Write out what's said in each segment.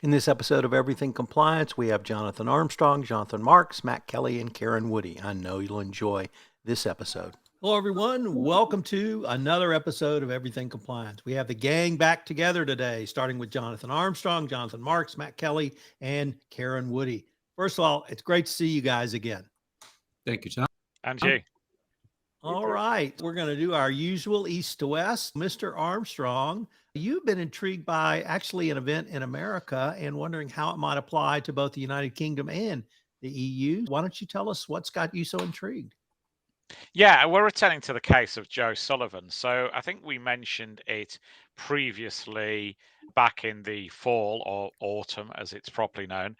In this episode of Everything Compliance, we have Jonathan Armstrong, Jonathan Marks, Matt Kelly, and Karen Woody. I know you'll enjoy this episode. Hello, everyone. Welcome to another episode of Everything Compliance. We have the gang back together today, starting with Jonathan Armstrong, Jonathan Marks, Matt Kelly, and Karen Woody. First of all, it's great to see you guys again. Thank you, John. And you. All right. We're going to do our usual east to west. Mr. Armstrong, you've been intrigued by actually an event in America and wondering how it might apply to both the United Kingdom and the EU. Why don't you tell us what's got you so intrigued? Yeah, we're returning to the case of Joe Sullivan. So I think we mentioned it previously back in the fall or autumn, as it's properly known.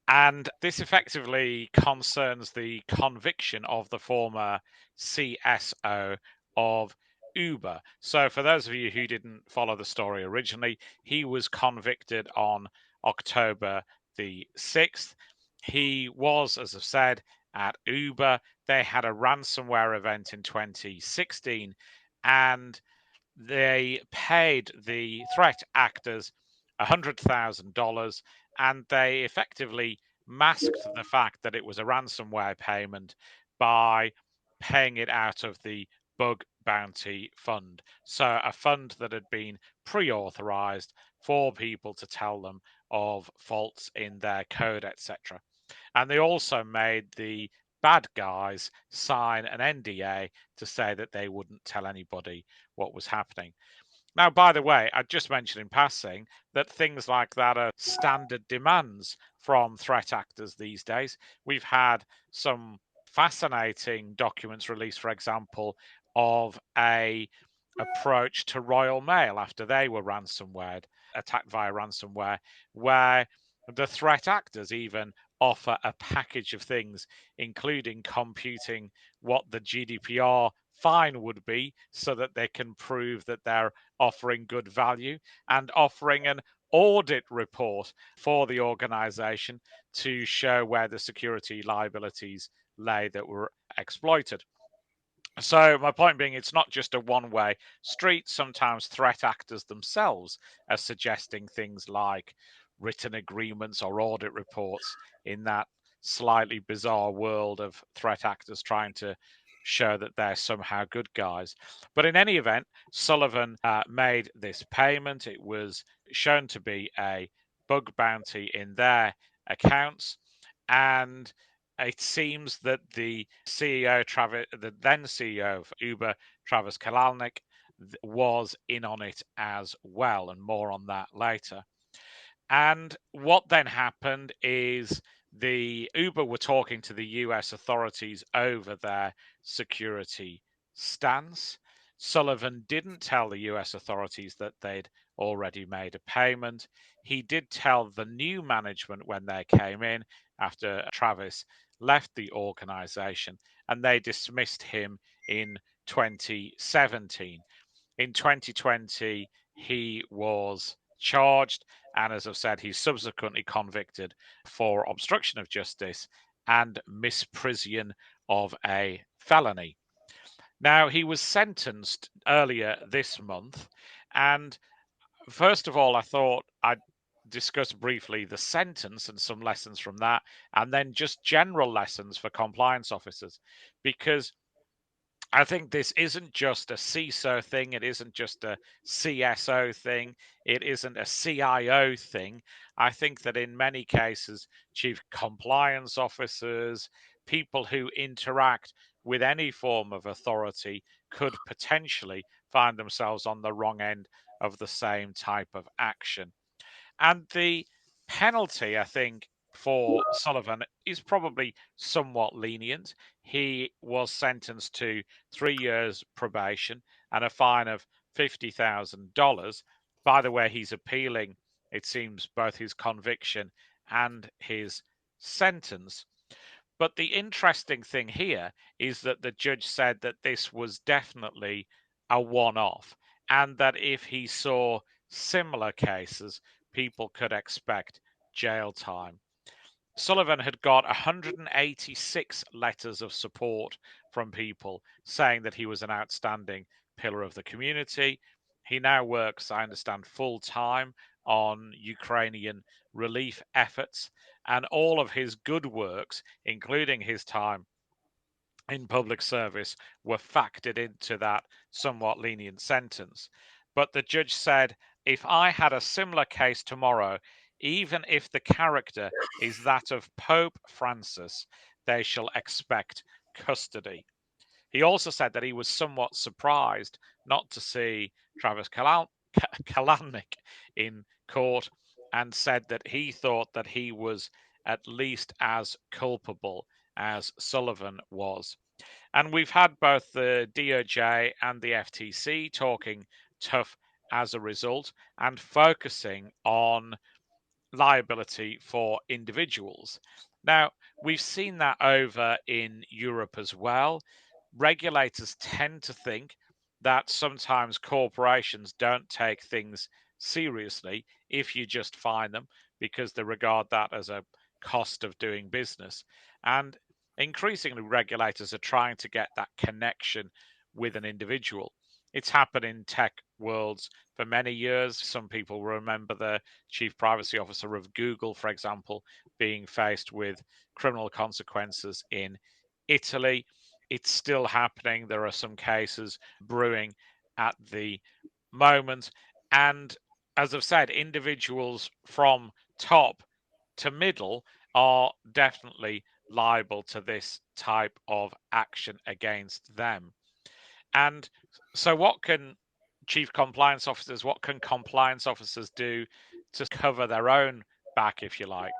And this effectively concerns the conviction of the former CSO of Uber. So for those of you who didn't follow the story originally, he was convicted on October the 6th. He was, as I've said, at Uber. They had a ransomware event in 2016 and they paid the threat actors $100,000 and they effectively masked the fact that it was a ransomware payment by paying it out of the bug bounty fund. So a fund that had been pre-authorized for people to tell them of faults in their code, etc. And they also made the bad guys sign an NDA to say that they wouldn't tell anybody what was happening. Now, by the way, I just mentioned in passing that things like that are standard demands from threat actors these days. We've had some fascinating documents released, for example, of a approach to Royal Mail after they were attacked via ransomware, where the threat actors even offer a package of things, including computing what the GDPR fine would be so that they can prove that they're offering good value, and offering an audit report for the organization to show where the security liabilities lay that were exploited. So my point being, it's not just a one-way street. Sometimes threat actors themselves are suggesting things like written agreements or audit reports in that slightly bizarre world of threat actors trying to show that they're somehow good guys. But in any event, Sullivan made this payment. It was shown to be a bug bounty in their accounts, and it seems that the then CEO of Uber, Travis Kalanick, was in on it as well, and more on that later. And what then happened is the Uber were talking to the US authorities over their security stance. Sullivan didn't tell the US authorities that they'd already made a payment. He did tell the new management when they came in after Travis left the organization, and they dismissed him in 2017. In 2020, he was charged, and as I've said, he's subsequently convicted for obstruction of justice and misprision of a felony. Now, he was sentenced earlier this month, and first of all, I thought I'd discuss briefly the sentence and some lessons from that, and then just general lessons for compliance officers, because I think this isn't just a CISO thing. It isn't just a CSO thing. It isn't a CIO thing. I think that in many cases, chief compliance officers, people who interact with any form of authority could potentially find themselves on the wrong end of the same type of action. And the penalty, I think, for Sullivan is probably somewhat lenient. He was sentenced to 3 years probation and a fine of $50,000. By the way, he's appealing, it seems, both his conviction and his sentence. But the interesting thing here is that the judge said that this was definitely a one-off, and that if he saw similar cases, people could expect jail time. Sullivan had got 186 letters of support from people saying that he was an outstanding pillar of the community. He now works, I understand, full time on Ukrainian relief efforts, and all of his good works, including his time in public service, were factored into that somewhat lenient sentence. But the judge said, if I had a similar case tomorrow, even if the character is that of Pope Francis, they shall expect custody. He also said that he was somewhat surprised not to see Travis Kalanick in court, and said that he thought that he was at least as culpable as Sullivan was. And we've had both the DOJ and the FTC talking tough as a result and focusing on liability for individuals. Now, we've seen that over in Europe as well. Regulators tend to think that sometimes corporations don't take things seriously if you just fine them, because they regard that as a cost of doing business. And increasingly, regulators are trying to get that connection with an individual. It's happened in tech worlds for many years. Some people remember the chief privacy officer of Google, for example, being faced with criminal consequences in Italy. It's still happening. There are some cases brewing at the moment. And as I've said, individuals from top to middle are definitely liable to this type of action against them. And so, what can what can compliance officers do to cover their own back, if you like?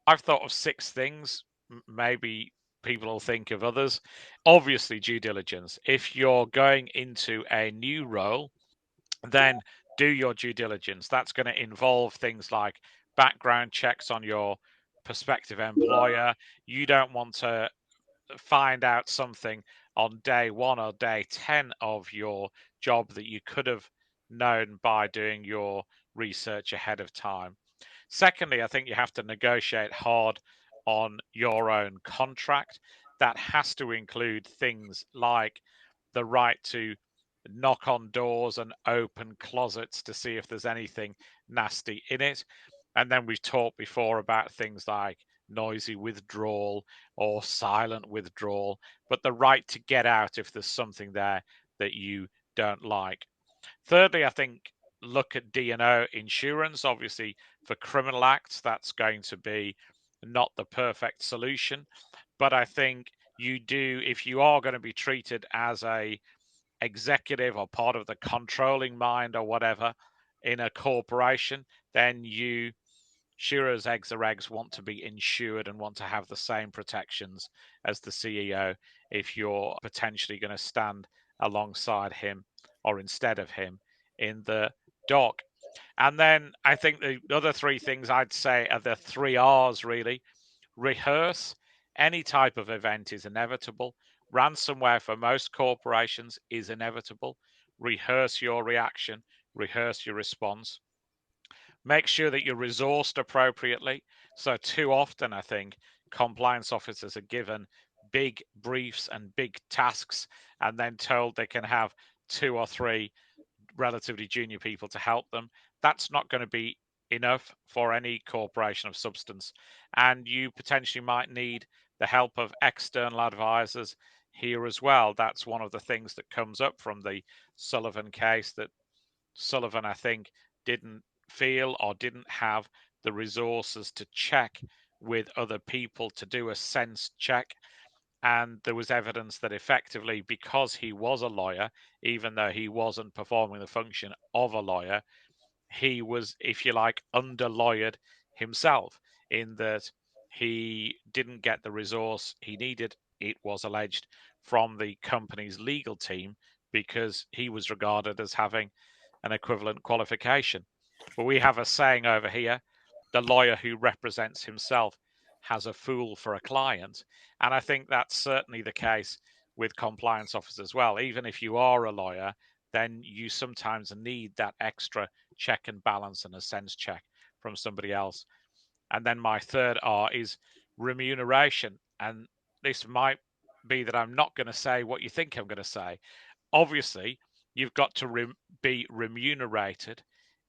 I've thought of 6 things. Maybe people will think of others. Obviously, due diligence. If you're going into a new role, then do your due diligence. That's going to involve things like background checks on your prospective employer. You don't want to find out something on day 1 or day 10 of your job that you could have known by doing your research ahead of time. Secondly, I think you have to negotiate hard on your own contract. That has to include things like the right to knock on doors and open closets to see if there's anything nasty in it. And then we've talked before about things like noisy withdrawal or silent withdrawal, but the right to get out if there's something there that you don't like. Thirdly, I think look at D&O insurance. Obviously, for criminal acts, that's going to be not the perfect solution. But I think you do, if you are going to be treated as a executive or part of the controlling mind or whatever in a corporation, then you, sure as eggs are eggs, want to be insured and want to have the same protections as the CEO if you're potentially going to stand alongside him or instead of him in the dock. And then I think the other 3 things I'd say are the 3 R's really. Rehearse. Any type of event is inevitable. Ransomware for most corporations is inevitable. Rehearse your reaction, rehearse your response. Make sure that you're resourced appropriately. So, too often, I think compliance officers are given big briefs and big tasks and then told they can have 2 or 3 relatively junior people to help them. That's not going to be enough for any corporation of substance. And you potentially might need the help of external advisors here as well. That's one of the things that comes up from the Sullivan case, that Sullivan, I think, didn't feel or didn't have the resources to check with other people to do a sense check. And there was evidence that effectively, because he was a lawyer, even though he wasn't performing the function of a lawyer, he was, if you like, under-lawyered himself, in that he didn't get the resource he needed, it was alleged, from the company's legal team, because he was regarded as having an equivalent qualification. But we have a saying over here: the lawyer who represents himself has a fool for a client. And I think that's certainly the case with compliance officers as well. Even if you are a lawyer, then you sometimes need that extra check and balance and a sense check from somebody else. And then my third R is remuneration. And this might be that I'm not going to say what you think I'm going to say. Obviously, you've got to be remunerated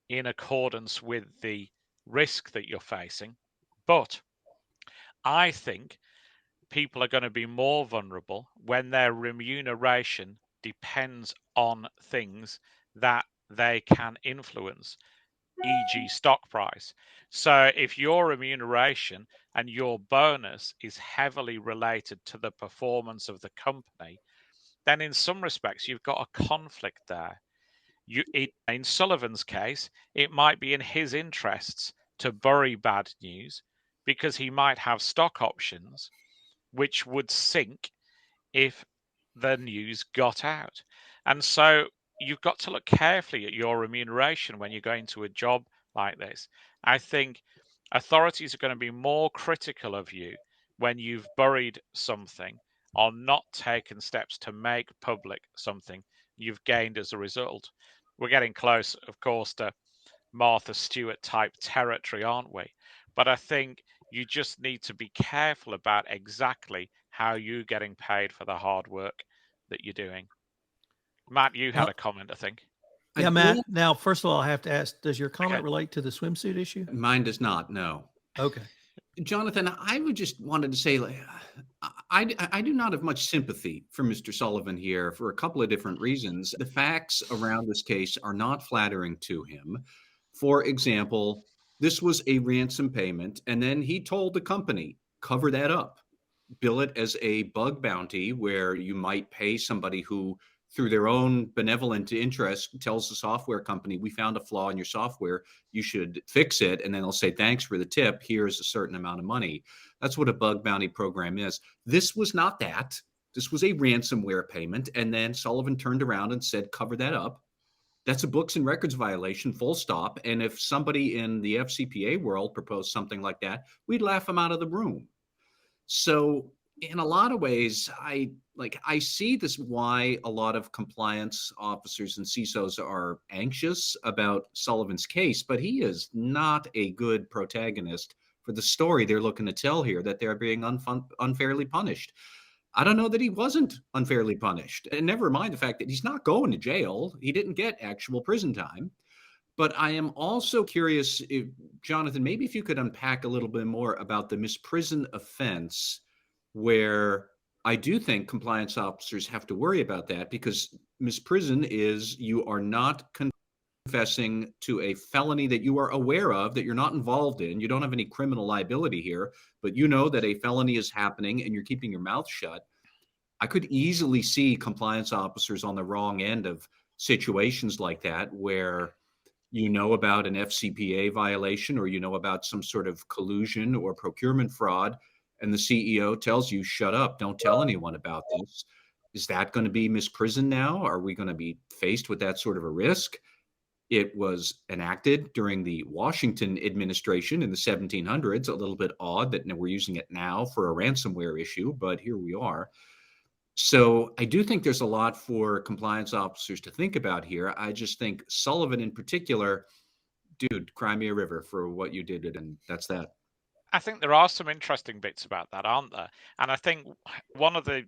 in accordance with the risk that you're facing. But I think people are going to be more vulnerable when their remuneration depends on things that they can influence, e.g., stock price. So if your remuneration and your bonus is heavily related to the performance of the company, then in some respects you've got a conflict there. In Sullivan's case, it might be in his interests to bury bad news because he might have stock options which would sink if the news got out. And so you've got to look carefully at your remuneration when you're going to a job like this. I think authorities are going to be more critical of you when you've buried something or not taken steps to make public something you've gained as a result. We're getting close, of course, to Martha Stewart type territory, aren't we? But I think you just need to be careful about exactly how you're getting paid for the hard work that you're doing. Matt, you had a comment, I think. Yeah, Matt. Now, first of all, I have to ask, does your comment relate to the swimsuit issue? Mine does not, no. Okay. Jonathan, I would just wanted to say, I do not have much sympathy for Mr. Sullivan here for a couple of different reasons. The facts around this case are not flattering to him. For example, this was a ransom payment, and then he told the company, cover that up, bill it as a bug bounty where you might pay somebody who, through their own benevolent interest, tells the software company, we found a flaw in your software, you should fix it. And then they'll say, thanks for the tip, here's a certain amount of money. That's what a bug bounty program is. This was not that. This was a ransomware payment. And then Sullivan turned around and said, cover that up. That's a books and records violation, full stop. And if somebody in the FCPA world proposed something like that, we'd laugh them out of the room. So in a lot of ways, I see this why a lot of compliance officers and CISOs are anxious about Sullivan's case, but he is not a good protagonist for the story they're looking to tell here, that they're being unfairly punished. I don't know that he wasn't unfairly punished. And never mind the fact that he's not going to jail. He didn't get actual prison time. But I am also curious, Jonathan, maybe if you could unpack a little bit more about the misprison offense, where I do think compliance officers have to worry about that, because misprison is you are not confessing to a felony that you are aware of, that you're not involved in. You don't have any criminal liability here, but you know that a felony is happening and you're keeping your mouth shut. I could easily see compliance officers on the wrong end of situations like that, where you know about an FCPA violation, or you know about some sort of collusion or procurement fraud, and the CEO tells you, shut up, don't tell anyone about this. Is that going to be misprison now? Are we going to be faced with that sort of a risk? It was enacted during the Washington administration in the 1700s. A little bit odd that we're using it now for a ransomware issue, but here we are. So I do think there's a lot for compliance officers to think about here. I just think Sullivan in particular, dude, cry me a river for what you did, and that's that. I think there are some interesting bits about that, aren't there? And I think one of the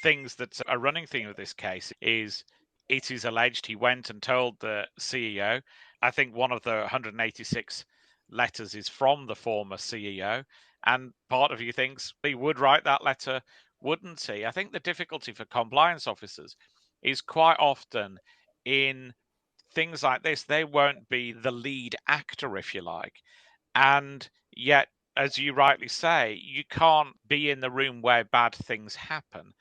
things that's a running theme of this case is it is alleged he went and told the CEO. I think one of the 186 letters is from the former CEO. And part of you thinks he would write that letter, wouldn't he? I think the difficulty for compliance officers is quite often in things like this, they won't be the lead actor, if you like. And yet, as you rightly say, you can't be in the room where bad things happen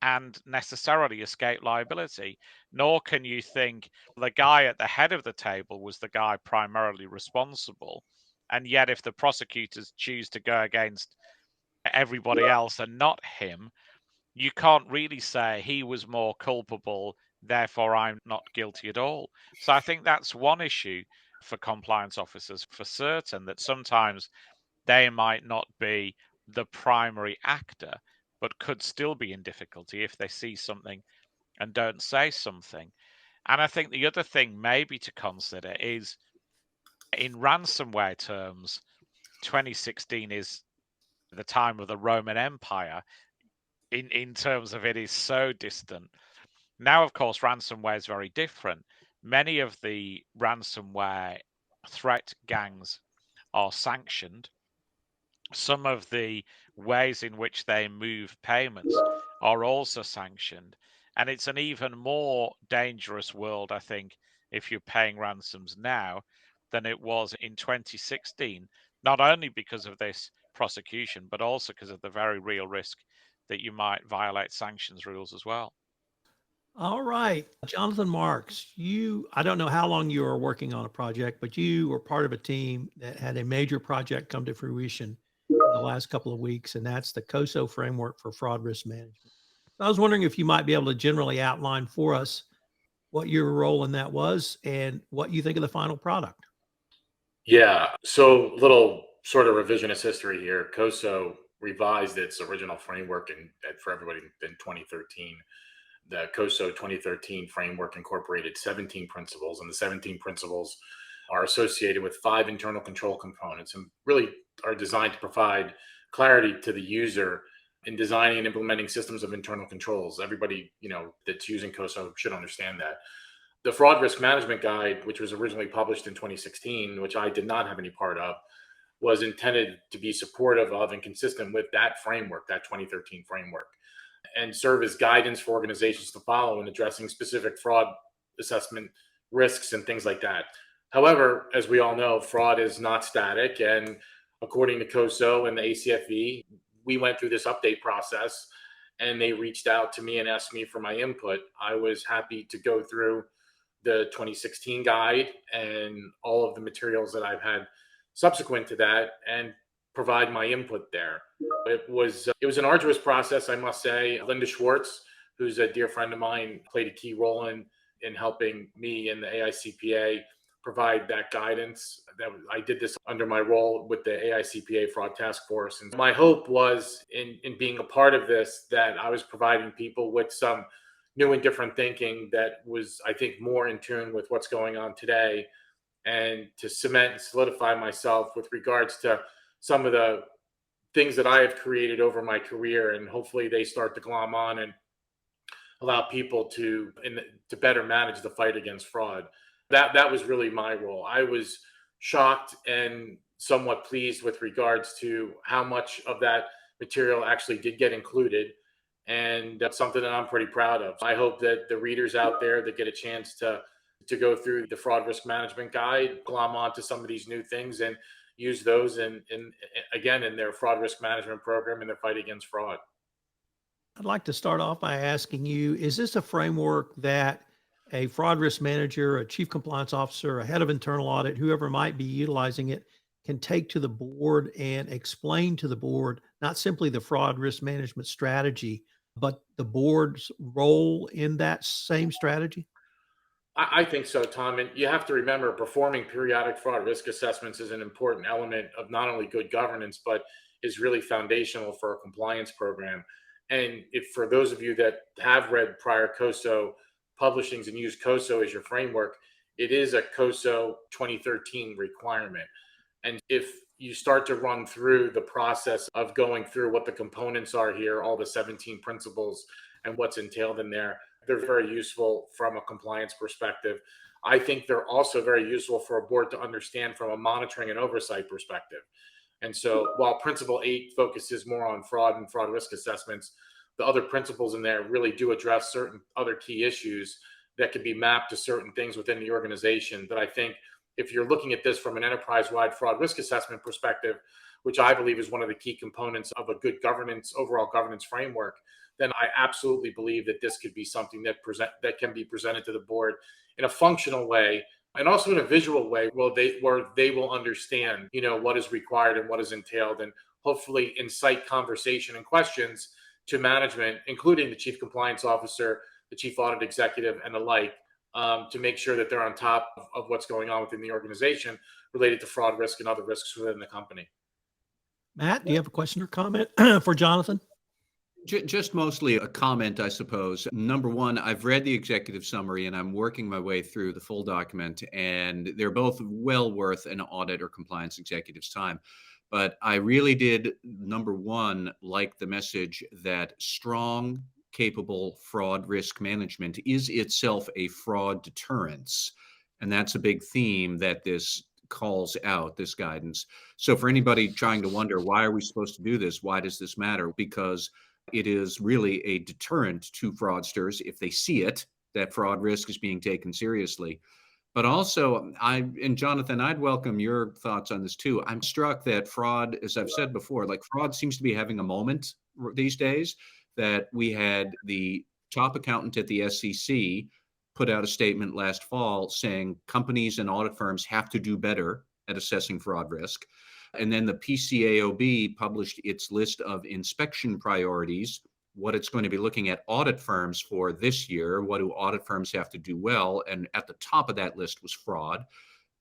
and necessarily escape liability, nor can you think the guy at the head of the table was the guy primarily responsible. And yet, if the prosecutors choose to go against everybody else and not him, you can't really say he was more culpable, therefore I'm not guilty at all. So I think that's one issue for compliance officers for certain, that sometimes they might not be the primary actor, but could still be in difficulty if they see something and don't say something. And I think the other thing maybe to consider is, in ransomware terms, 2016 is the time of the Roman Empire. In terms of it is so distant. Now, of course, ransomware is very different. Many of the ransomware threat gangs are sanctioned, some of the ways in which they move payments are also sanctioned. And it's an even more dangerous world, I think, if you're paying ransoms now than it was in 2016, not only because of this prosecution, but also because of the very real risk that you might violate sanctions rules as well. All right. Jonathan Marks, I don't know how long you were working on a project, but you were part of a team that had a major project come to fruition in the last couple of weeks, and that's the COSO framework for fraud risk management. So I was wondering if you might be able to generally outline for us what your role in that was and what you think of the final product. Yeah. So little sort of revisionist history here. COSO revised its original framework for everybody in 2013. The COSO 2013 framework incorporated 17 principles, and the 17 principles are associated with 5 internal control components and really are designed to provide clarity to the user in designing and implementing systems of internal controls. Everybody, that's using COSO should understand that. The fraud risk management guide, which was originally published in 2016, which I did not have any part of, was intended to be supportive of and consistent with that framework, that 2013 framework, and serve as guidance for organizations to follow in addressing specific fraud assessment risks and things like that. However, as we all know, fraud is not static. And according to COSO and the ACFE, we went through this update process and they reached out to me and asked me for my input. I was happy to go through the 2016 guide and all of the materials that I've had subsequent to that and provide my input there. It was an arduous process, I must say. Linda Schwartz, who's a dear friend of mine, played a key role in helping me and the AICPA provide that guidance. That I did this under my role with the AICPA Fraud Task Force. And my hope was in being a part of this, that I was providing people with some new and different thinking that was, I think, more in tune with what's going on today, and to cement and solidify myself with regards to some of the things that I have created over my career. And hopefully they start to glom on and allow people to better manage the fight against fraud. That was really my role. I was shocked and somewhat pleased with regards to how much of that material actually did get included. And that's something that I'm pretty proud of. I hope that the readers out there that get a chance to go through the fraud risk management guide, glom onto some of these new things and use those in their fraud risk management program and their fight against fraud. I'd like to start off by asking you, is this a framework that a fraud risk manager, a chief compliance officer, a head of internal audit, whoever might be utilizing it, can take to the board and explain to the board, not simply the fraud risk management strategy, but the board's role in that same strategy? I think so, Tom. And you have to remember, performing periodic fraud risk assessments is an important element of not only good governance, but is really foundational for a compliance program. And if for those of you that have read prior COSO publishings and use COSO as your framework, it is a COSO 2013 requirement. And if you start to run through the process of going through what the components are here, all the 17 principles and what's entailed in there, they're very useful from a compliance perspective. I think they're also very useful for a board to understand from a monitoring and oversight perspective. And so while Principle 8 focuses more on fraud and fraud risk assessments, the other principles in there really do address certain other key issues that can be mapped to certain things within the organization. That I think if you're looking at this from an enterprise-wide fraud risk assessment perspective, which I believe is one of the key components of a good governance, overall governance framework, then I absolutely believe that this could be something that can be presented to the board in a functional way, and also in a visual way where they will understand, what is required and what is entailed, and hopefully incite conversation and questions to management, including the chief compliance officer, the chief audit executive, and the like, to make sure that they're on top of what's going on within the organization related to fraud risk and other risks within the company. Matt, do you have a question or comment for Jonathan? Just mostly a comment, I suppose. Number one, I've read the executive summary and I'm working my way through the full document, and they're both well worth an audit or compliance executive's time. But I really did, number one, like the message that strong, capable fraud risk management is itself a fraud deterrence. And that's a big theme that this calls out this guidance. So for anybody trying to wonder, why are we supposed to do this? Why does this matter? Because it is really a deterrent to fraudsters if they see it, that fraud risk is being taken seriously. But also, and Jonathan, I'd welcome your thoughts on this too. I'm struck that fraud, as I've said before, like fraud seems to be having a moment these days. That we had the top accountant at the SEC put out a statement last fall saying companies and audit firms have to do better at assessing fraud risk. And then the PCAOB published its list of inspection priorities, what it's going to be looking at audit firms for this year. What do audit firms have to do well? And at the top of that list was fraud,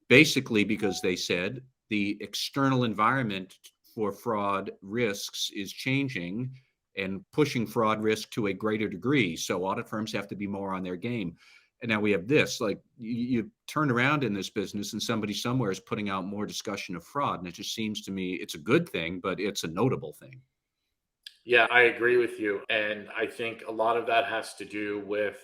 basically because they said the external environment for fraud risks is changing and pushing fraud risk to a greater degree. So audit firms have to be more on their game. And now we have this, like you turn around in this business and somebody somewhere is putting out more discussion of fraud. And it just seems to me it's a good thing, but it's a notable thing. Yeah, I agree with you. And I think a lot of that has to do with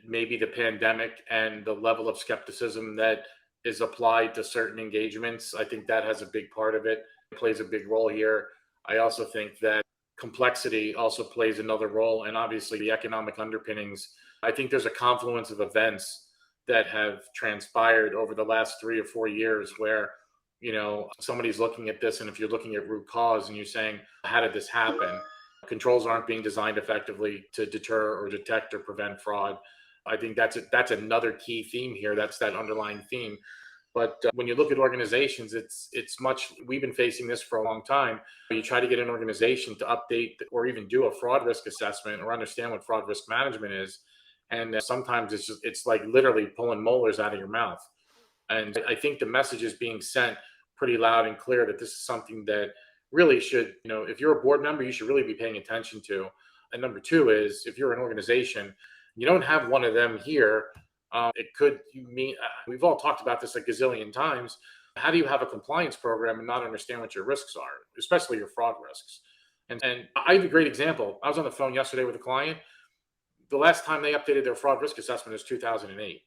maybe the pandemic and the level of skepticism that is applied to certain engagements. I think that has a big part of it. It plays a big role here. I also think that complexity also plays another role. And obviously the economic underpinnings. I think there's a confluence of events that have transpired over the last 3 or 4 years where, somebody's looking at this, and if you're looking at root cause and you're saying, how did this happen? Controls aren't being designed effectively to deter or detect or prevent fraud. I think that's another key theme here. That's that underlying theme. But when you look at organizations, we've been facing this for a long time. You try to get an organization to update or even do a fraud risk assessment or understand what fraud risk management is. And sometimes it's like literally pulling molars out of your mouth. And I think the message is being sent pretty loud and clear that this is something that really should, if you're a board member, you should really be paying attention to. And number two is, if you're an organization, you don't have one of them here. We've all talked about this a gazillion times. How do you have a compliance program and not understand what your risks are, especially your fraud risks? And I have a great example. I was on the phone yesterday with a client. The last time they updated their fraud risk assessment is 2008.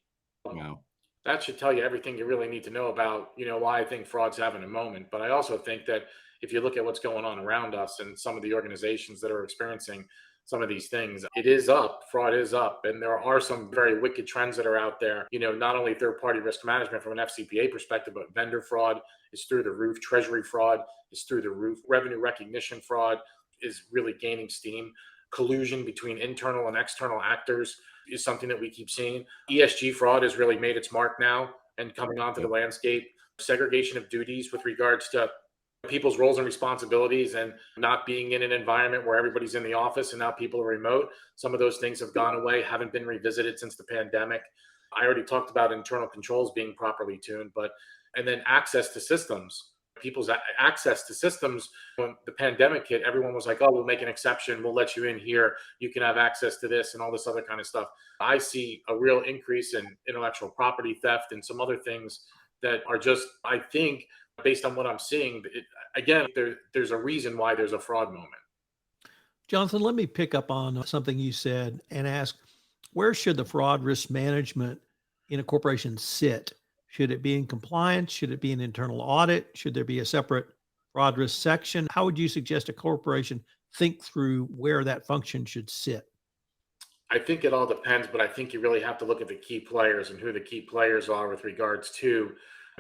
Wow. That should tell you everything you really need to know about, why I think fraud's having a moment. But I also think that if you look at what's going on around us and some of the organizations that are experiencing some of these things, it is up, fraud is up. And there are some very wicked trends that are out there, not only third-party risk management from an FCPA perspective, but vendor fraud is through the roof. Treasury fraud is through the roof. Revenue recognition fraud is really gaining steam. Collusion between internal and external actors is something that we keep seeing. ESG fraud has really made its mark now and coming onto the landscape. Segregation of duties with regards to people's roles and responsibilities and not being in an environment where everybody's in the office and now people are remote. Some of those things have gone away, haven't been revisited since the pandemic. I already talked about internal controls being properly tuned, and then access to systems. People's access to systems. When the pandemic hit, everyone was like, oh, we'll make an exception. We'll let you in here. You can have access to this and all this other kind of stuff. I see a real increase in intellectual property theft and some other things that are just, I think, based on what I'm seeing, there's a reason why there's a fraud moment. Jonathan, let me pick up on something you said and ask, where should the fraud risk management in a corporation sit? Should it be in compliance? Should it be an internal audit? Should there be a separate fraud risk section? How would you suggest a corporation think through where that function should sit? I think it all depends, but I think you really have to look at the key players and who the key players are with regards to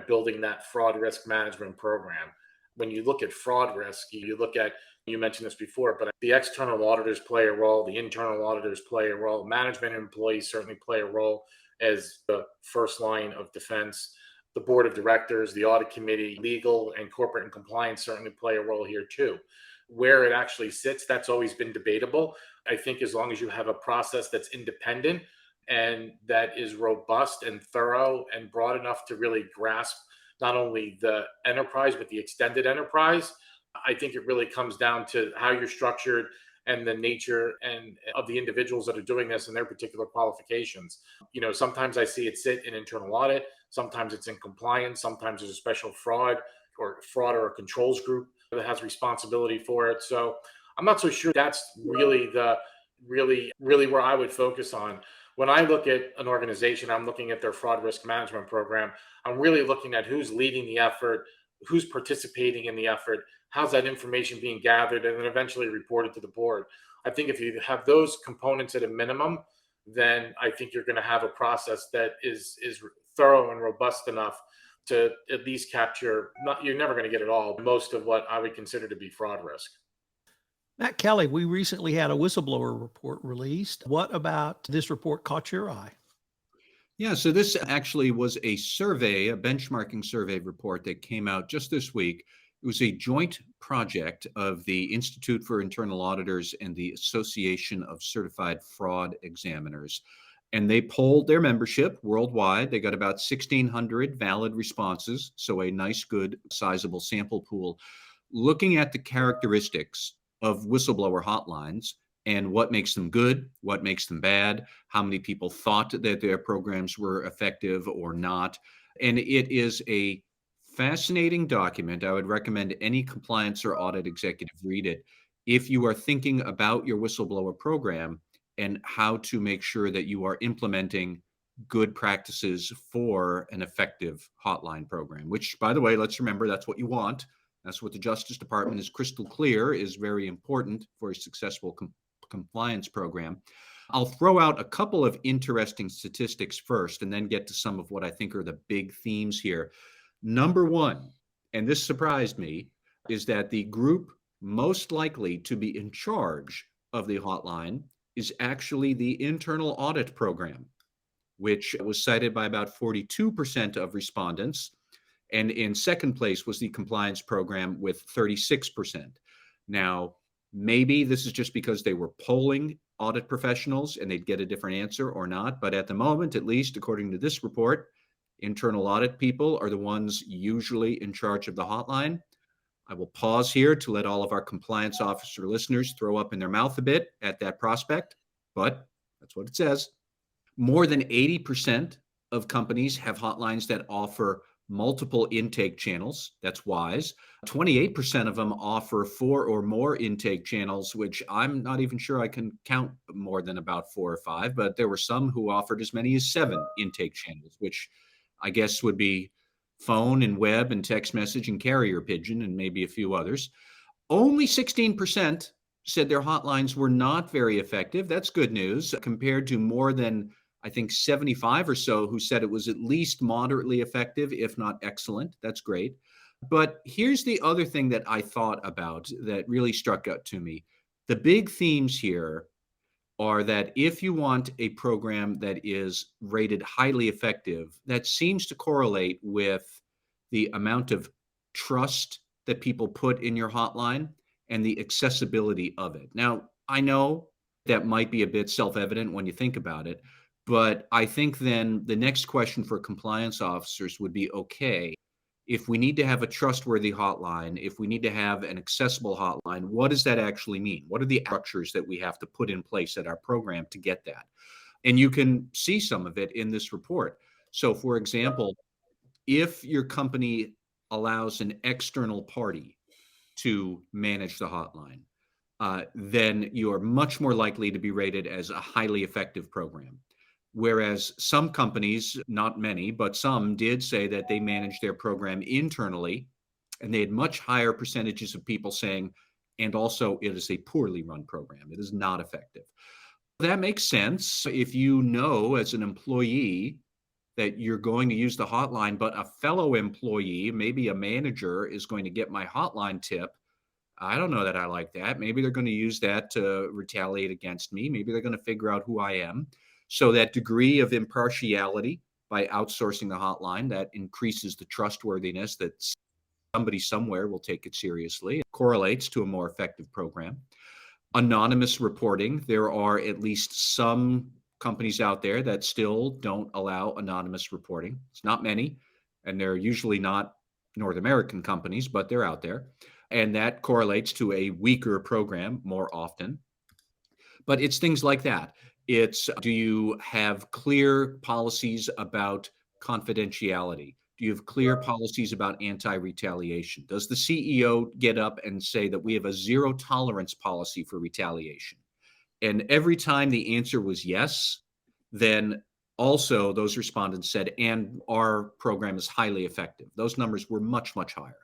building that fraud risk management program. When you look at fraud risk, you mentioned this before, but the external auditors play a role, the internal auditors play a role, management employees certainly play a role as the first line of defense. The board of directors, the audit committee, legal and corporate and compliance certainly play a role here too. Where it actually sits, that's always been debatable. I think as long as you have a process that's independent and that is robust and thorough and broad enough to really grasp not only the enterprise, but the extended enterprise, I think it really comes down to how you're structured and the nature and of the individuals that are doing this and their particular qualifications. Sometimes I see it sit in internal audit, sometimes it's in compliance, sometimes there's a special fraud or a controls group that has responsibility for it. So I'm not so sure that's really where I would focus on. when I look at an organization, I'm looking at their fraud risk management program. I'm really looking at who's leading the effort, who's participating in the effort, how's that information being gathered, and then eventually reported to the board. I think if you have those components at a minimum, then I think you're going to have a process that is thorough and robust enough to at least capture, not, you're never going to get it all, most of what I would consider to be fraud risk. Matt Kelly, we recently had a whistleblower report released. What about this report caught your eye? Yeah, so this actually was a survey, a benchmarking survey report that came out just this week. It was a joint project of the Institute for Internal Auditors and the Association of Certified Fraud Examiners. And they polled their membership worldwide. They got about 1,600 valid responses, so a nice, good, sizable sample pool, looking at the characteristics of whistleblower hotlines and what makes them good, what makes them bad, how many people thought that their programs were effective or not. And it is a fascinating document. I would recommend any compliance or audit executive read it if you are thinking about your whistleblower program and how to make sure that you are implementing good practices for an effective hotline program, which, by the way, let's remember that's what you want. That's what the Justice Department is crystal clear is very important for a successful compliance program. I'll throw out a couple of interesting statistics first and then get to some of what I think are the big themes here. Number one, and this surprised me, is that the group most likely to be in charge of the hotline is actually the internal audit program, which was cited by about 42% of respondents. And in second place was the compliance program with 36%. Now, maybe this is just because they were polling audit professionals and they'd get a different answer or not. But at the moment, at least according to this report, internal audit people are the ones usually in charge of the hotline. I will pause here to let all of our compliance officer listeners throw up in their mouth a bit at that prospect, but that's what it says. More than 80% of companies have hotlines that offer multiple intake channels. That's wise. 28% of them offer 4 or more intake channels, which I'm not even sure I can count more than about 4 or 5, but there were some who offered as many as 7 intake channels, which I guess would be phone and web and text message and carrier pigeon and maybe a few others. Only 16% said their hotlines were not very effective. That's good news compared to more than, I think, 75 or so who said it was at least moderately effective, if not excellent. That's great. But here's the other thing that I thought about that really struck out to me. The big themes here are that if you want a program that is rated highly effective, that seems to correlate with the amount of trust that people put in your hotline and the accessibility of it. Now, I know that might be a bit self-evident when you think about it, but I think then the next question for compliance officers would be, okay, if we need to have a trustworthy hotline, if we need to have an accessible hotline, what does that actually mean? What are the structures that we have to put in place at our program to get that? And you can see some of it in this report. So, for example, if your company allows an external party to manage the hotline, then you are much more likely to be rated as a highly effective program. Whereas some companies, not many, but some did say that they managed their program internally, and they had much higher percentages of people saying, and also it is a poorly run program. It is not effective. That makes sense. If you know as an employee that you're going to use the hotline, but a fellow employee, maybe a manager, is going to get my hotline tip, I don't know that I like that. Maybe they're going to use that to retaliate against me. Maybe they're going to figure out who I am. So that degree of impartiality by outsourcing the hotline, that increases the trustworthiness that somebody somewhere will take it seriously. It correlates to a more effective program. Anonymous reporting. There are at least some companies out there that still don't allow anonymous reporting. It's not many, and they're usually not North American companies, but they're out there. And that correlates to a weaker program more often. But it's things like that. It's, do you have clear policies about confidentiality? Do you have clear policies about anti-retaliation? Does the CEO get up and say that we have a zero tolerance policy for retaliation? And every time the answer was yes, then also those respondents said, and our program is highly effective. Those numbers were much, much higher.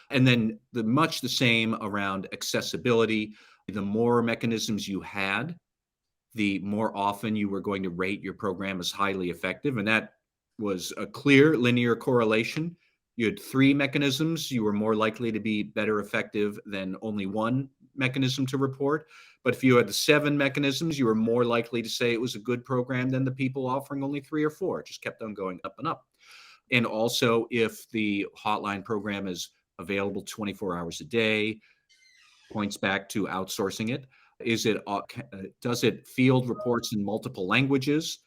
And then much the same around accessibility. The more mechanisms you had, the more often you were going to rate your program as highly effective. And that was a clear linear correlation. You had 3 mechanisms, you were more likely to be better effective than only one mechanism to report. But if you had the 7 mechanisms, you were more likely to say it was a good program than the people offering only 3 or 4. It just kept on going up and up. And also, if the hotline program is available 24 hours a day, points back to outsourcing it. Does it field reports in multiple languages?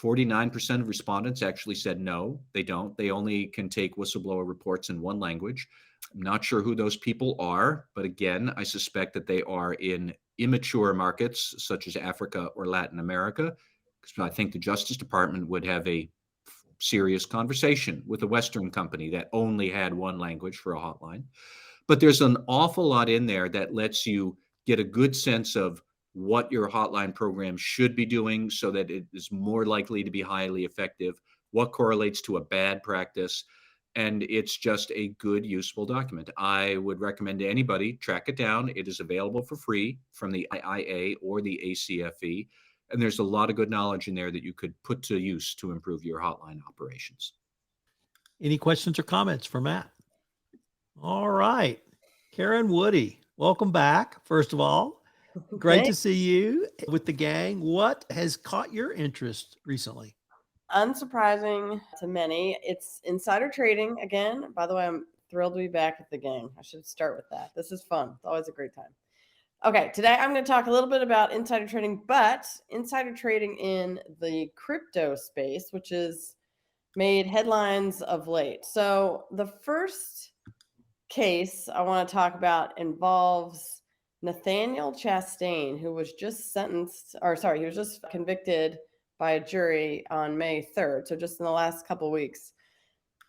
49% of respondents actually said no, they don't. They only can take whistleblower reports in one language. I'm not sure who those people are, but again, I suspect that they are in immature markets such as Africa or Latin America, because I think the Justice Department would have a serious conversation with a Western company that only had one language for a hotline. But there's an awful lot in there that lets you get a good sense of what your hotline program should be doing so that it is more likely to be highly effective, what correlates to a bad practice. And it's just a good, useful document. I would recommend to anybody track it down. It is available for free from the IIA or the ACFE. And there's a lot of good knowledge in there that you could put to use to improve your hotline operations. Any questions or comments for Matt? All right. Karen Woody, welcome back, first of all. Great to see you with the gang. What has caught your interest recently? Unsurprising to many, it's insider trading again. By the way, I'm thrilled to be back with the gang. I should start with that. This is fun. It's always a great time. Okay, today I'm going to talk a little bit about insider trading, but insider trading in the crypto space, which has made headlines of late. So the first case I want to talk about involves Nathaniel Chastain, who was just he was just convicted by a jury on May 3rd. So just in the last couple of weeks.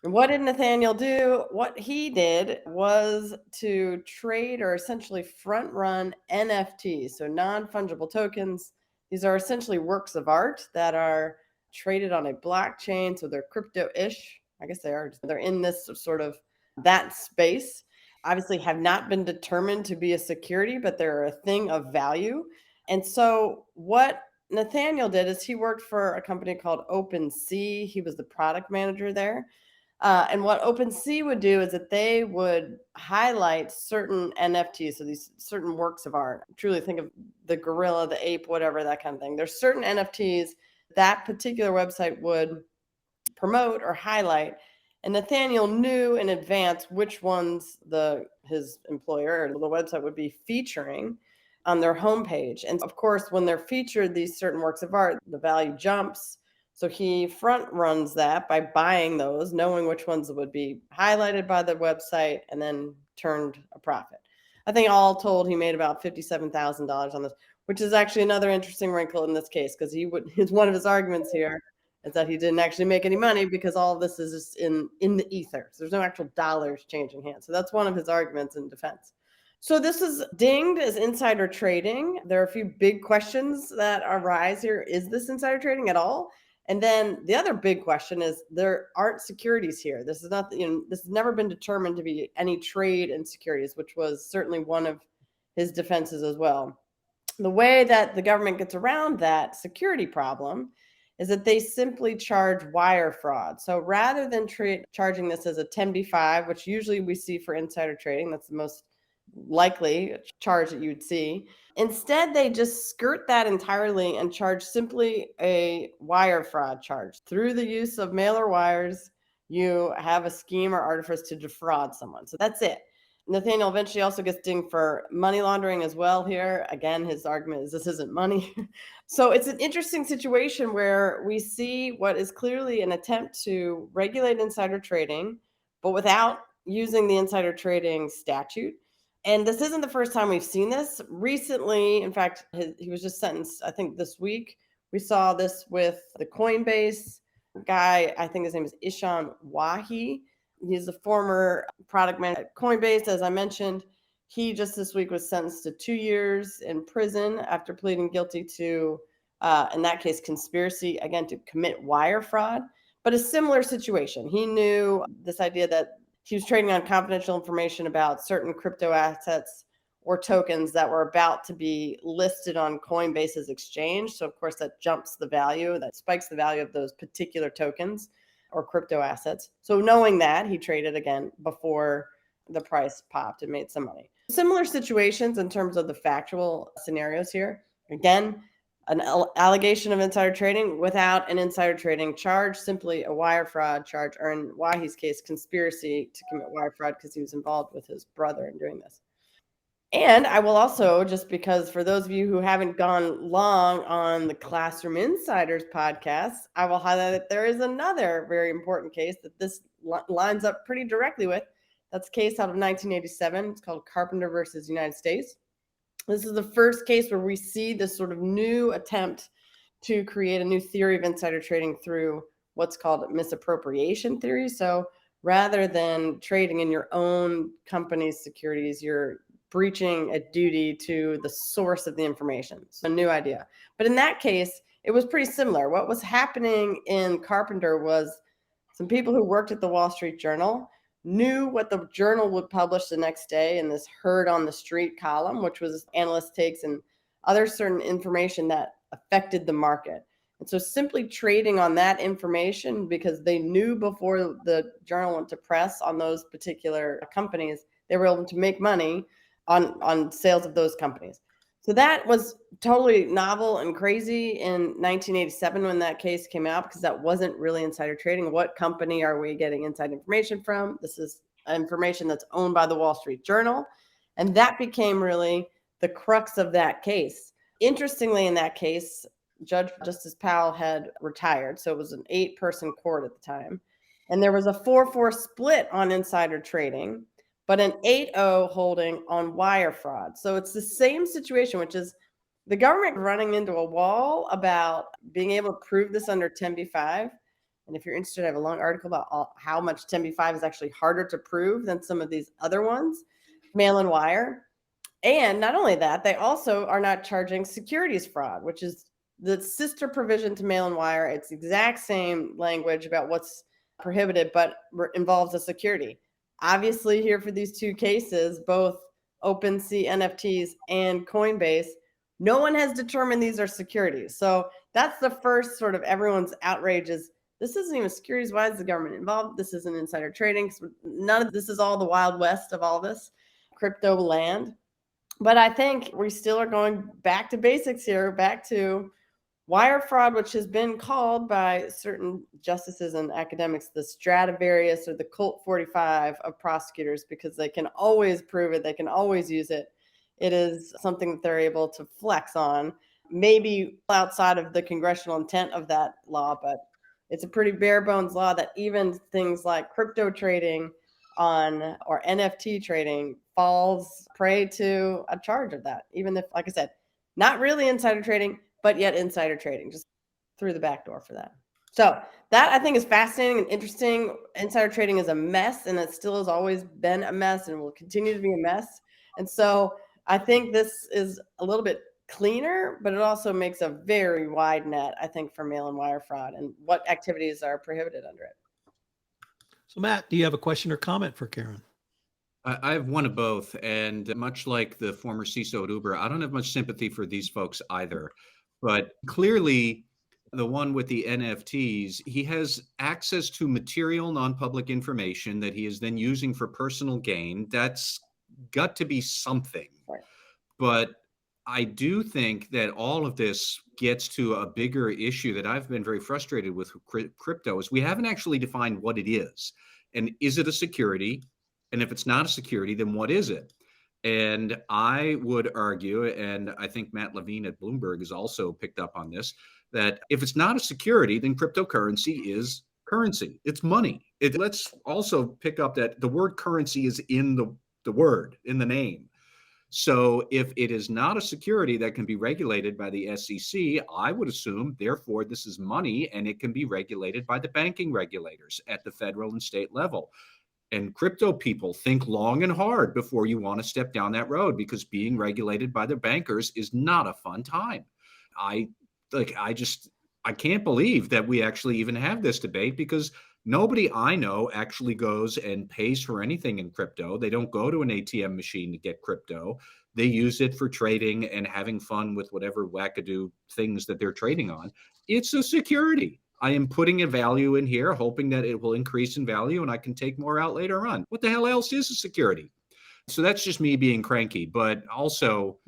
And what did Nathaniel do? What he did was to trade or essentially front run NFTs, so non-fungible tokens. These are essentially works of art that are traded on a blockchain. So they're crypto-ish. I guess they are. They're in this sort of that space. Obviously have not been determined to be a security, but they're a thing of value. And so what Nathaniel did is he worked for a company called OpenSea. He was the product manager there. And what OpenSea would do is that they would highlight certain NFTs, so these certain works of art. Truly think of the gorilla, the ape, whatever, that kind of thing. There's certain NFTs that particular website would promote or highlight. And Nathaniel knew in advance which ones his employer or the website would be featuring on their homepage. And of course, when they're featured these certain works of art, the value jumps. So he front runs that by buying those, knowing which ones would be highlighted by the website, and then turned a profit. I think all told, he made about $57,000 on this, which is actually another interesting wrinkle in this case, because one of his arguments here is that he didn't actually make any money because all of this is just in the ether. So there's no actual dollars changing hands. So that's one of his arguments in defense. So this is dinged as insider trading. There are a few big questions that arise here. Is this insider trading at all? And then the other big question is there aren't securities here. This is not, this has never been determined to be any trade in securities, which was certainly one of his defenses as well. The way that the government gets around that security problem is that they simply charge wire fraud. So rather than charging this as a 10b5, which usually we see for insider trading, that's the most likely charge that you'd see. Instead, they just skirt that entirely and charge simply a wire fraud charge. Through the use of mailer wires, you have a scheme or artifice to defraud someone. So that's it. Nathaniel eventually also gets dinged for money laundering as well here. Again, his argument is this isn't money. So it's an interesting situation where we see what is clearly an attempt to regulate insider trading, but without using the insider trading statute. And this isn't the first time we've seen this. Recently, in fact, he was just sentenced, I think this week. We saw this with the Coinbase guy. I think his name is Ishan Wahi. He's a former product manager at Coinbase, as I mentioned. He just this week was sentenced to 2 years in prison after pleading guilty to In that case, conspiracy, again, to commit wire fraud, but a similar situation. He knew this idea that he was trading on confidential information about certain crypto assets or tokens that were about to be listed on Coinbase's exchange. So, of course, that jumps the value, that spikes the value of those particular tokens or crypto assets. So, knowing that, he traded again before the price popped and made some money. Similar situations in terms of the factual scenarios here. Again, an allegation of insider trading without an insider trading charge, simply a wire fraud charge, or in Wahi's case, conspiracy to commit wire fraud because he was involved with his brother in doing this. And I will also, just because for those of you who haven't gone long on the Classroom Insiders podcast, I will highlight that there is another very important case that this lines up pretty directly with. That's a case out of 1987. It's called Carpenter versus United States. This is the first case where we see this sort of new attempt to create a new theory of insider trading through what's called misappropriation theory. So rather than trading in your own company's securities, you're breaching a duty to the source of the information. So a new idea. But in that case, it was pretty similar. What was happening in Carpenter was some people who worked at the Wall Street Journal knew what the journal would publish the next day in this herd on the street column, which was analyst takes and other certain information that affected the market. And so simply trading on that information, because they knew before the journal went to press on those particular companies, they were able to make money on sales of those companies. So that was totally novel and crazy in 1987 when that case came out, because that wasn't really insider trading. What company are we getting inside information from? This is information that's owned by the Wall Street Journal. And that became really the crux of that case. Interestingly, in that case, Judge Justice Powell had retired. So it was an 8-person court at the time. And there was a 4-4 split on insider trading, but an 8-0 holding on wire fraud. So it's the same situation, which is the government running into a wall about being able to prove this under 10b-5. And if you're interested, I have a long article about how much 10b-5 is actually harder to prove than some of these other ones, mail and wire. And not only that, they also are not charging securities fraud, which is the sister provision to mail and wire. It's the exact same language about what's prohibited, but involves a security. Obviously, here for these two cases, both OpenSea NFTs and Coinbase, no one has determined these are securities. So that's the first sort of everyone's outrage is, this isn't even securities. Why is the government involved? This isn't insider trading. None of this is all the Wild West of all this crypto land. But I think we still are going back to basics here, back to wire fraud, which has been called by certain justices and academics the Stradivarius or the Colt 45 of prosecutors, because they can always prove it. They can always use it. It is something that they're able to flex on, maybe outside of the congressional intent of that law, but it's a pretty bare bones law that even things like crypto trading on or NFT trading falls prey to a charge of that, even if, like I said, not really insider trading, but yet insider trading, just through the back door for that. So that I think is fascinating and interesting. Insider trading is a mess, and it still has always been a mess and will continue to be a mess. And so I think this is a little bit cleaner, but it also makes a very wide net, I think, for mail and wire fraud and what activities are prohibited under it. So Matt, do you have a question or comment for Karen? I have one of both. And much like the former CISO at Uber, I don't have much sympathy for these folks either. But clearly, the one with the NFTs, he has access to material non-public information that he is then using for personal gain. That's got to be something. Right. But I do think that all of this gets to a bigger issue that I've been very frustrated with crypto is we haven't actually defined what it is. And is it a security? And if it's not a security, then what is it? And I would argue, and I think Matt Levine at Bloomberg has also picked up on this, that if it's not a security, then cryptocurrency is currency. It's money. Let's also pick up that the word currency is in the word, in the name. So if it is not a security that can be regulated by the SEC, I would assume, therefore, this is money and it can be regulated by the banking regulators at the federal and state level. And crypto people think long and hard before you want to step down that road, because being regulated by the bankers is not a fun time. I like, I can't believe that we actually even have this debate, because nobody I know actually goes and pays for anything in crypto. They don't go to an ATM machine to get crypto. They use it for trading and having fun with whatever wackadoo things that they're trading on. It's a security. I am putting a value in here, hoping that it will increase in value and I can take more out later on. What the hell else is a security? So that's just me being cranky. But also,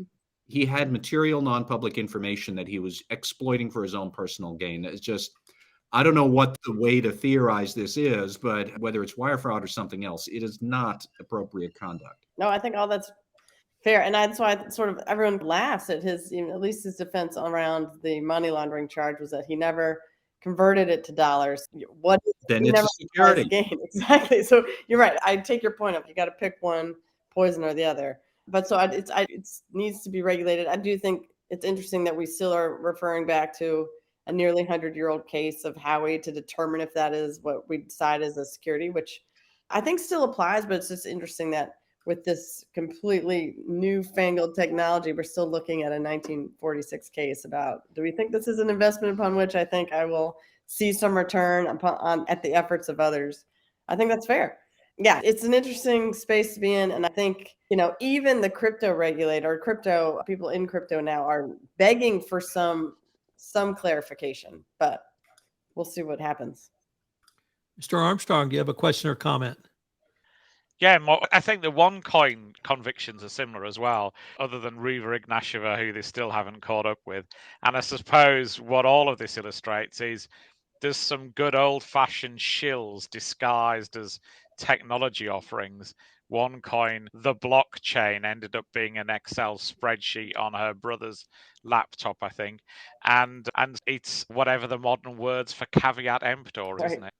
he had material non-public information that he was exploiting for his own personal gain. It's just, I don't know what the way to theorize this is, but whether it's wire fraud or something else, it is not appropriate conduct. No, I think all that's fair. And that's why sort of everyone laughs at his, at least his defense around the money laundering charge was that he never converted it to dollars. What Then it's a security. Gain. Exactly. So you're right. I take your point up. You got to pick one poison or the other. But so it needs to be regulated. I do think it's interesting that we still are referring back to a nearly 100-year-old case of Howie to determine if that is what we decide as a security, which I think still applies. But it's just interesting that with this completely newfangled technology, we're still looking at a 1946 case about, do we think this is an investment upon which I think I will see some return at the efforts of others? I think that's fair. Yeah, it's an interesting space to be in. And I think, even the crypto regulator, crypto people in crypto now are begging for some clarification, but we'll see what happens. Mr. Armstrong, do you have a question or comment? Yeah, I think the OneCoin convictions are similar as well, other than Riva Ignasheva, who they still haven't caught up with. And I suppose what all of this illustrates is there's some good old-fashioned shills disguised as technology offerings. OneCoin, the blockchain, ended up being an Excel spreadsheet on her brother's laptop, I think. And it's whatever the modern words for caveat emptor, Right. isn't it?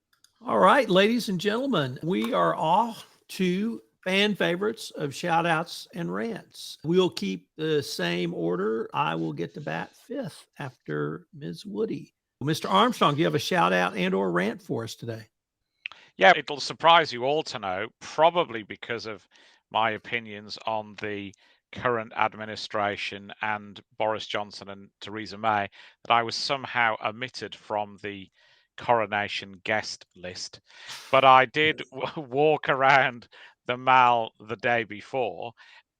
All right, ladies and gentlemen, we are off to fan favorites of shout outs and rants. We'll keep the same order. I will get to bat fifth after Ms. Woody. Mr. Armstrong, do you have a shout out and or rant for us today? Yeah, it'll surprise you all to know, probably because of my opinions on the current administration and Boris Johnson and Theresa May, that I was somehow omitted from the coronation guest list. But I did walk around the Mall the day before,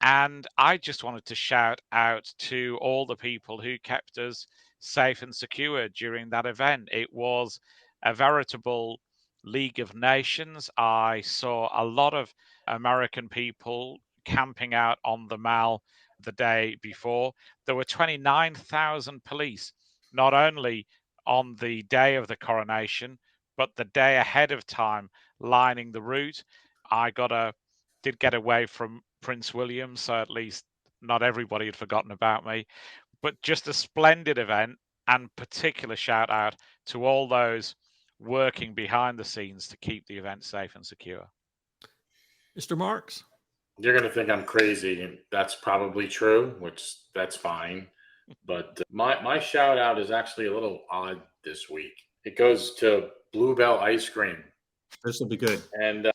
and I just wanted to shout out to all the people who kept us safe and secure during that event. It was a veritable League of Nations. I saw a lot of American people camping out on the Mall the day before. There were 29,000 police, not only on the day of the coronation, but the day ahead of time, lining the route. I did get away from Prince William, so at least not everybody had forgotten about me. But just a splendid event, and particular shout out to all those working behind the scenes to keep the event safe and secure. Mr. Marks? You're going to think I'm crazy, and that's probably true, which that's fine. But my shout out is actually a little odd this week. It goes to Bluebell Ice Cream. This will be good. And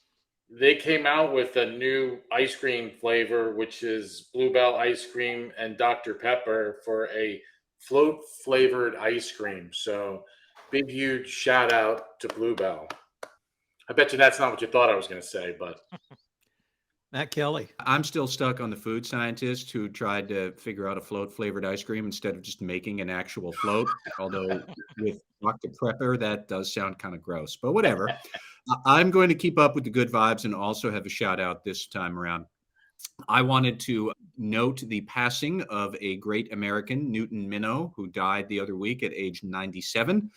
they came out with a new ice cream flavor, which is Bluebell ice cream and Dr. Pepper for a float flavored ice cream. So big, huge shout out to Bluebell. I bet you that's not what you thought I was going to say, but Matt Kelly. I'm still stuck on the food scientist who tried to figure out a float flavored ice cream instead of just making an actual float. Although with Dr. Pepper, that does sound kind of gross, but whatever. I'm going to keep up with the good vibes and also have a shout out this time around. I wanted to note the passing of a great American, Newton Minow, who died the other week at age 97.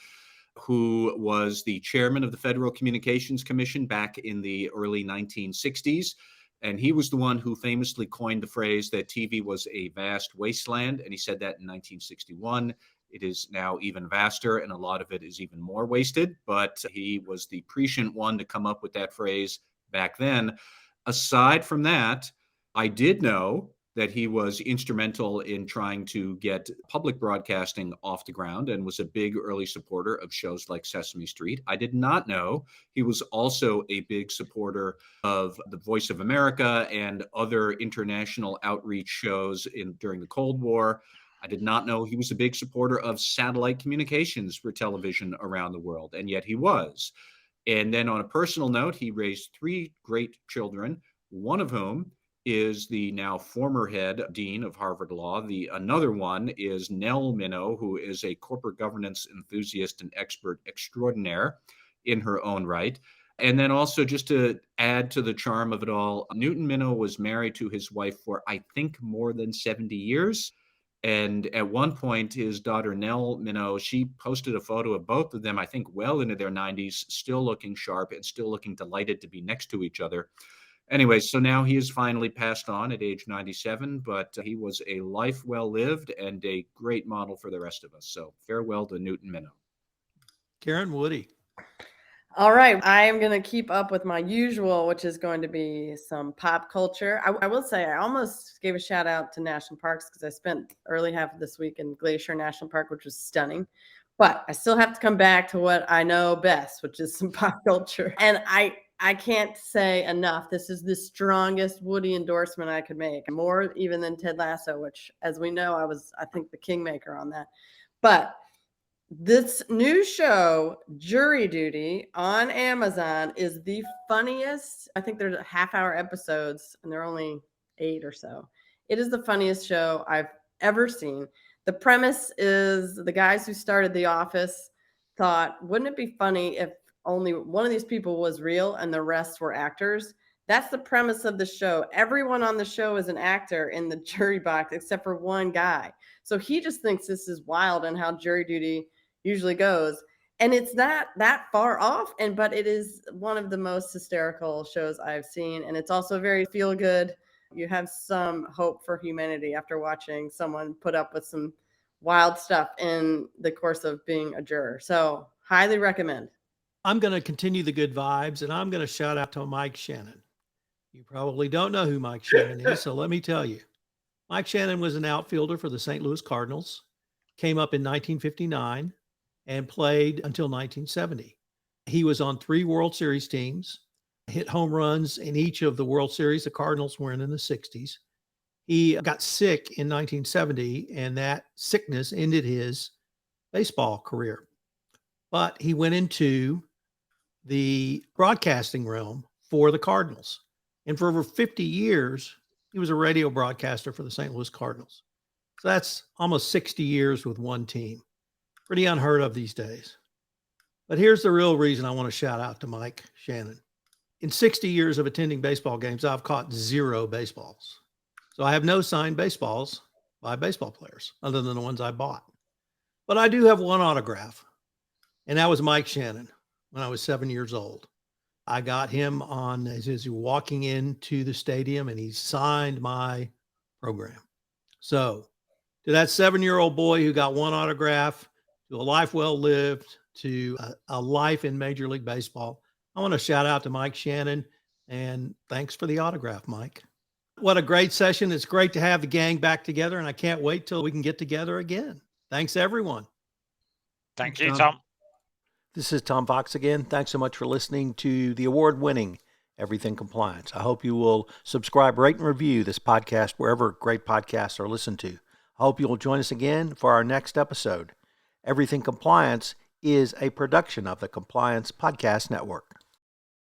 Who was the chairman of the Federal Communications Commission back in the early 1960s. And he was the one who famously coined the phrase that TV was a vast wasteland. And he said that in 1961. It is now even vaster, and a lot of it is even more wasted. But he was the prescient one to come up with that phrase back then. Aside from that, I did know that he was instrumental in trying to get public broadcasting off the ground and was a big early supporter of shows like Sesame Street. I did not know he was also a big supporter of the Voice of America and other international outreach shows during the Cold War. I did not know he was a big supporter of satellite communications for television around the world, and yet he was. And then on a personal note, he raised 3 great children, one of whom is the now former head dean of Harvard Law. Another one is Nell Minow, who is a corporate governance enthusiast and expert extraordinaire in her own right. And then also, just to add to the charm of it all, Newton Minow was married to his wife for, I think, more than 70 years. And at one point, his daughter, Nell Minow, she posted a photo of both of them, I think well into their 90s, still looking sharp and still looking delighted to be next to each other. Anyway, so now he has finally passed on at age 97, but he was a life well lived and a great model for the rest of us. So farewell to Newton Minow. Karen Woody. All right. I am going to keep up with my usual, which is going to be some pop culture. I will say I almost gave a shout out to national parks because I spent early half of this week in Glacier National Park, which was stunning. But I still have to come back to what I know best, which is some pop culture. And I can't say enough. This is the strongest Woody endorsement I could make, more even than Ted Lasso, which, as we know, I think, the kingmaker on that. But this new show, Jury Duty, on Amazon is the funniest. I think there's half-hour episodes, and they're only 8 or so. It is the funniest show I've ever seen. The premise is the guys who started The Office thought, wouldn't it be funny if only one of these people was real and the rest were actors? That's the premise of the show. Everyone on the show is an actor in the jury box except for one guy. So he just thinks this is wild and how jury duty usually goes. And it's not that far off, but it is one of the most hysterical shows I've seen. And it's also very feel good. You have some hope for humanity after watching someone put up with some wild stuff in the course of being a juror. So highly recommend. I'm going to continue the good vibes, and I'm going to shout out to Mike Shannon. You probably don't know who Mike Shannon is, so let me tell you. Mike Shannon was an outfielder for the St. Louis Cardinals, came up in 1959, and played until 1970. He was on 3 World Series teams, hit home runs in each of the World Series the Cardinals were in the 60s. He got sick in 1970, and that sickness ended his baseball career. But he went into the broadcasting realm for the Cardinals. And for over 50 years, he was a radio broadcaster for the St. Louis Cardinals. So that's almost 60 years with one team. Pretty unheard of these days. But here's the real reason I want to shout out to Mike Shannon. In 60 years of attending baseball games, I've caught 0 baseballs. So I have no signed baseballs by baseball players other than the ones I bought. But I do have one autograph, and that was Mike Shannon when I was 7 years old. I got him on as he was walking into the stadium, and he signed my program. So to that 7-year-old boy who got one autograph, to a life well lived, to a life in Major League Baseball, I want to shout out to Mike Shannon, and thanks for the autograph, Mike. What a great session. It's great to have the gang back together, and I can't wait till we can get together again. Thanks, everyone. Thank you, Tom. This is Tom Fox again. Thanks so much for listening to the award-winning Everything Compliance. I hope you will subscribe, rate, and review this podcast wherever great podcasts are listened to. I hope you will join us again for our next episode. Everything Compliance is a production of the Compliance Podcast Network.